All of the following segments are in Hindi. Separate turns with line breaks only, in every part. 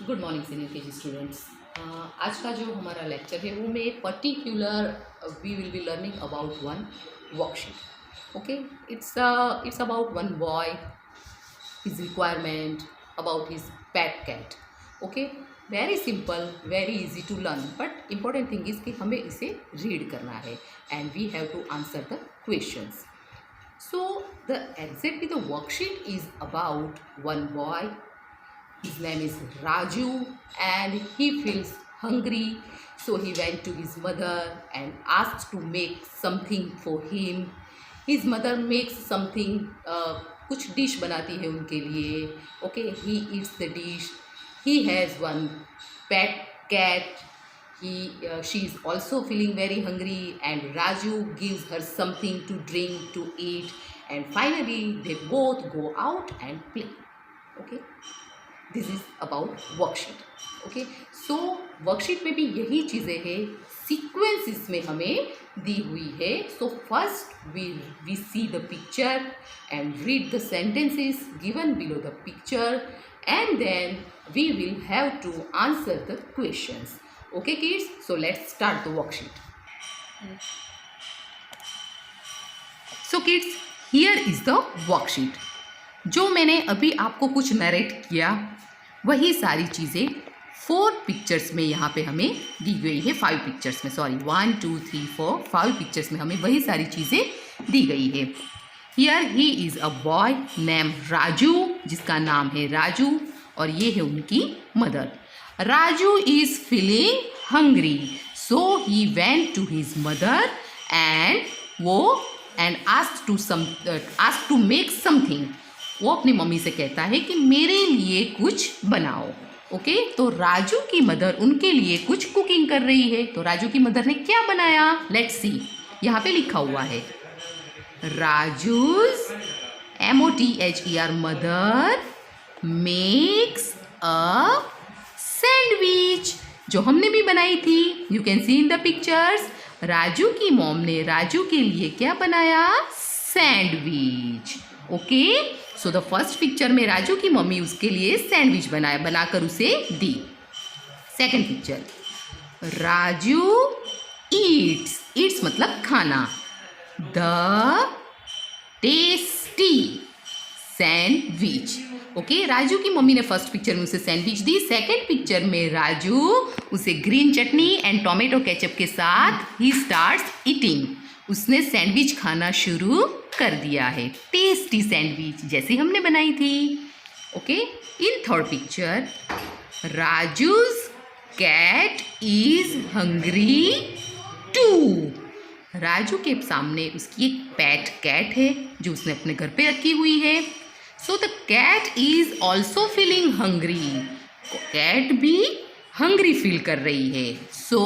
Good morning senior KG students. आज का जो हमारा लेक्चर है वो में particular we will be learning about one worksheet. Okay, it's about one boy, his requirement, about his pet cat. Okay, very simple, very easy to learn, but important thing is कि हमें इसे रीड करना है and we have to answer the questions. So the worksheet is about one boy. His name is Raju and he feels hungry. So he went to his mother and asked to make something for him. His mother makes something, कुछ डिश बनाती है उनके लिए. Okay, he eats the dish. He has one pet cat. She is also feeling very hungry and Raju gives her something to drink, to eat, and finally they both go out and play. Okay, this is about worksheet. Okay, so worksheet में भी यही चीज़ें हैं, सीक्वेंस इसमें हमें दी हुई है. So first we see the picture and read the sentences given below the picture, and then we will have to answer the questions. Okay kids, so let's start the worksheet. So kids, here is the worksheet. जो मैंने अभी आपको कुछ नरेट किया वही सारी चीज़ें 4 पिक्चर्स में यहाँ पे हमें दी गई है. 5 पिक्चर्स में, सॉरी, 1 2 3 4 5 पिक्चर्स में हमें वही सारी चीज़ें दी गई है. Here he is a boy name Raju, जिसका नाम है राजू, और ये है उनकी mother. Raju is feeling hungry, so he went to his mother and asked to make something. वो अपनी मम्मी से कहता है कि मेरे लिए कुछ बनाओ. ओके, तो राजू की मदर उनके लिए कुछ कुकिंग कर रही है. तो राजू की मदर ने क्या बनाया, लेट्स सी. यहाँ पे लिखा हुआ है Raju's MOTHER mother makes a sandwich, जो हमने भी बनाई थी. You can see in the pictures. Raju की मॉम ने राजू के लिए क्या बनाया, sandwich. Okay, so the first picture में राजू की मम्मी उसके लिए सैंडविच बनाकर उसे दी. सेकंड पिक्चर, राजू ईट्स मतलब खाना, the tasty sandwich. Okay, Raju की मम्मी ने फर्स्ट पिक्चर में उसे सैंडविच दी. सेकंड पिक्चर में राजू उसे green chutney and tomato ketchup के साथ ही स्टार्ट्स ईटिंग. उसने सैंडविच खाना शुरू कर दिया है, टेस्टी सैंडविच जैसी हमने बनाई थी. Okay, in third picture Raju's cat is hungry too. Raju के सामने उसकी एक पेट कैट है जो उसने अपने घर पे रखी हुई है. So the cat is also feeling hungry. Cat भी हंग्री फील कर रही है. So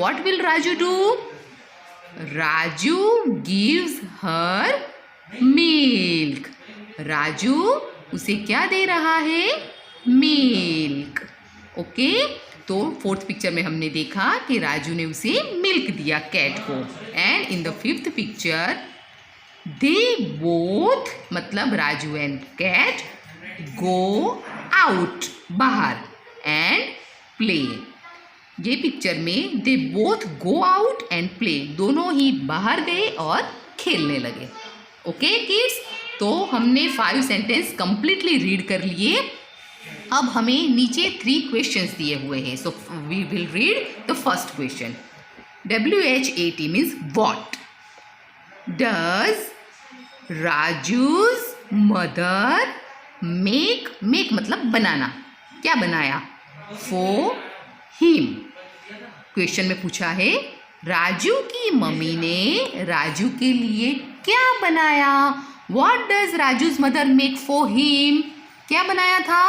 what will Raju do? Raju gives her milk. Raju उसे क्या दे रहा है, मिल्क. ओके, तो फोर्थ पिक्चर में हमने देखा कि राजू ने उसे मिल्क दिया कैट को. And in the fifth picture they both मतलब Raju and cat go out, बाहर, एंड प्ले. ये पिक्चर में they both go out and play, दोनों ही बाहर गए और खेलने लगे. ओके किड्स, तो हमने 5 सेंटेंस कंप्लीटली रीड कर लिए. अब हमें नीचे 3 क्वेश्चंस दिए हुए हैं. So we will read the first question. WHAT means what. Does Raju's mother make मतलब बनाना, क्या बनाया, फॉर हिम. क्वेश्चन में पूछा है राजू की मम्मी ने राजू के लिए क्या बनाया. What does Raju's mother make for him, क्या बनाया था,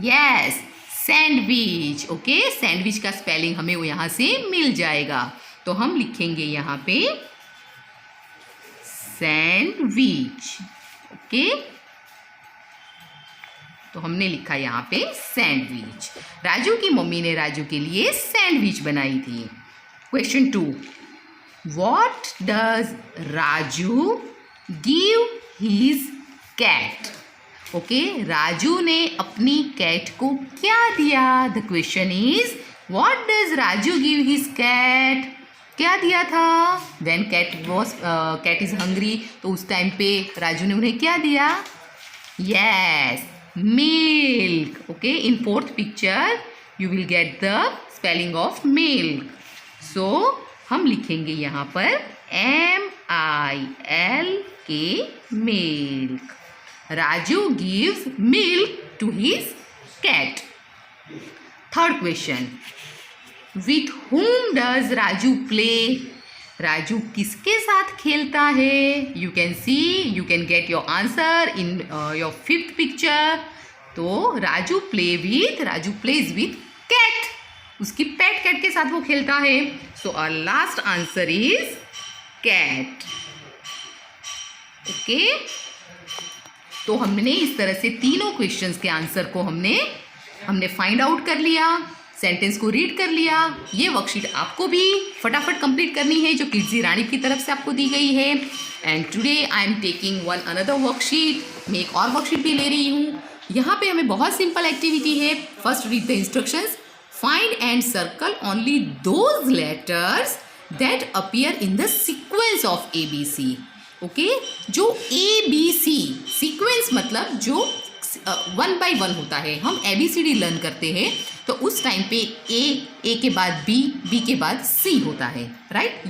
यस, सैंडविच. ओके, सैंडविच का स्पेलिंग हमें वो यहाँ से मिल जाएगा. तो हम लिखेंगे यहाँ पे सैंडविच. ओके, तो हमने लिखा यहाँ पे सैंडविच. राजू की मम्मी ने राजू के लिए सैंडविच बनाई थी. Question 2, what does Raju give his cat. Okay, Raju ने अपनी कैट को क्या दिया? The question is what does Raju give his cat? क्या दिया था? व्हेन कैट इज हंग्री, तो उस टाइम पे राजू ने उन्हें क्या दिया? Yes, milk. Okay, in fourth picture you will get the spelling of milk. So हम लिखेंगे यहाँ पर MILK, milk. Raju gives milk to his cat. Third question. With whom does Raju play? Raju किसके साथ खेलता है? You can see, you can get your answer in your fifth picture. तो राजू plays with cat. उसकी पेट कैट के साथ वो खेलता है. So our last answer is cat. Okay? तो हमने इस तरह से तीनों क्वेश्चंस के आंसर को हमने फाइंड आउट कर लिया, सेंटेंस को रीड कर लिया. ये वर्कशीट आपको भी फटाफट कंप्लीट करनी है जो किड्जी रानी की तरफ से आपको दी गई है. And today I am taking another worksheet. मैं एक और वर्कशीट भी ले रही हूँ. यहाँ पे हमें बहुत सिंपल एक्टिविटी है. First read the instructions. Find and circle only those letters that appear in the sequence of ABC. Okay, जो ABC सीक्वेंस मतलब जो 1 by 1 होता है. हम ABCD लर्न करते हैं तो उस टाइम पे A के बाद B के बाद C होता है, राइट?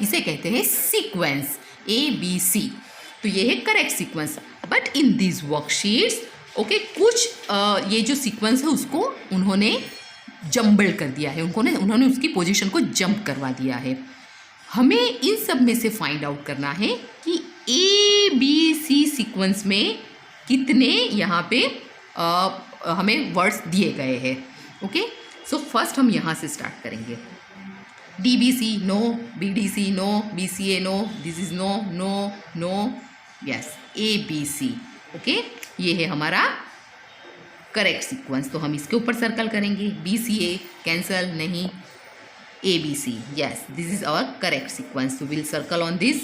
इसे कहते हैं सीक्वेंस ABC. तो ये है correct sequence. But in this worksheets okay, कुछ ये जो सीक्वेंस है उसको उन्होंने जम्बल कर दिया है. उन्होंने उसकी पोजीशन को जंप करवा दिया है. हमें इन सब में से फाइंड आउट करना है कि ABC सीक्वेंस में कितने यहाँ पे हमें वर्ड्स दिए गए हैं. ओके, सो फर्स्ट हम यहाँ से स्टार्ट करेंगे. DBC no, BDC no, BCA no, this is no, no, no, yes, ABC. Okay, ये है हमारा करेक्ट सीक्वेंस. तो हम इसके ऊपर सर्कल करेंगे. BCA कैंसल, नहीं. ABC, yes, this is our correct sequence. So we'll circle on this.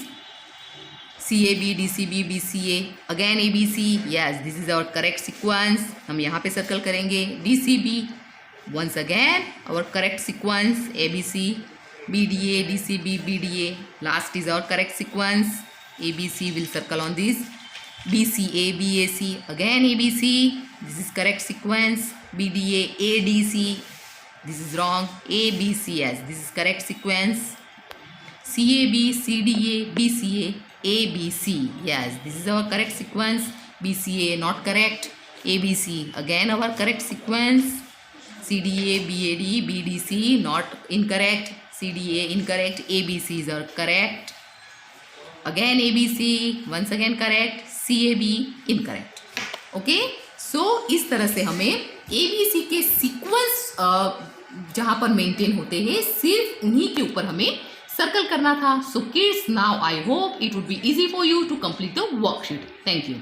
CAB, DCB, BCA, again ABC, yes, this is our correct sequence. हम यहाँ पे circle करेंगे. DCB, once again our correct sequence. ABC, BDA, DCB, BDA, last is our correct sequence. ABC will circle on this. BCA, BAC, again ABC, this is correct sequence. BDA, ADC, this is wrong. ABCS, this is correct sequence. CAB, CDA, BCA, ABC, yes, this is our correct sequence. BCA not correct. ABC again our correct sequence. CDA, BAD, BDC not incorrect. CDA incorrect. ABC is our correct. Again ABC, once again correct. CAB incorrect. Okay, so इस तरह से हमें ABC के सीक्वेंस जहाँ पर मेंटेन होते हैं सिर्फ उन्हीं के ऊपर हमें सर्कल करना था. So kids, now I hope it would be easy for you to complete the worksheet. Thank you.